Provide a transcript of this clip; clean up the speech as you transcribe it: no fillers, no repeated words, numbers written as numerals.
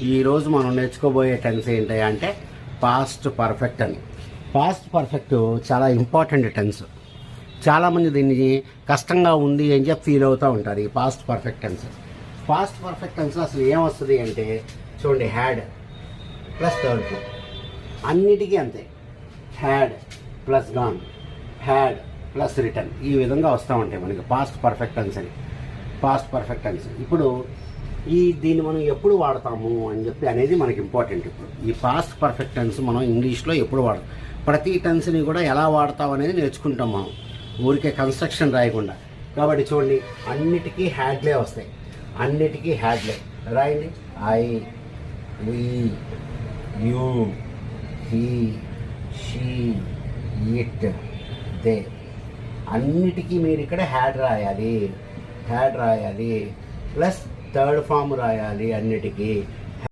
ఈరోజు మనం నేర్చుకోబోయే టెన్స్ ఏంటి అంటే పాస్ట్ పర్ఫెక్ట్ అని. పాస్ట్ పర్ఫెక్ట్ చాలా ఇంపార్టెంట్ టెన్స్. చాలామంది దీన్ని కష్టంగా ఉంది అని చెప్పి ఫీల్ అవుతూ ఉంటారు. ఈ పాస్ట్ పర్ఫెక్ట్ టెన్స్ అసలు ఏమొస్తుంది అంటే చూడండి, హ్యాడ్ ప్లస్ థర్డ్ ఫార్మ్ అన్నిటికీ అంతే. Had plus gone, had plus return, ఈ విధంగా వస్తూ ఉంటాయి మనకి పాస్ట్ పర్ఫెక్ట్ టెన్స్ అని. ఇప్పుడు దీన్ని మనం ఎప్పుడు వాడతాము అని చెప్పి అనేది మనకి ఇంపార్టెంట్. ఇప్పుడు ఈ పాస్ట్ పర్ఫెక్ట్ టెన్స్ మనం ఇంగ్లీష్లో ఎప్పుడు వాడతాం, ప్రతి టెన్స్ని కూడా ఎలా వాడతాం అనేది నేర్చుకుంటాం మనం, ఊరికే కన్స్ట్రక్షన్ రాయకుండా. కాబట్టి చూడండి, అన్నిటికీ హ్యాడ్లే వస్తాయి, అన్నిటికీ హ్యాడ్లే రాయండి. I, we, you, he, she, it, they, అన్నిటికీ మీరు ఇక్కడ హ్యాడ్ రాయాలి ప్లస్ థర్డ్ ఫామ్ రాయాలి అన్నిటికీ.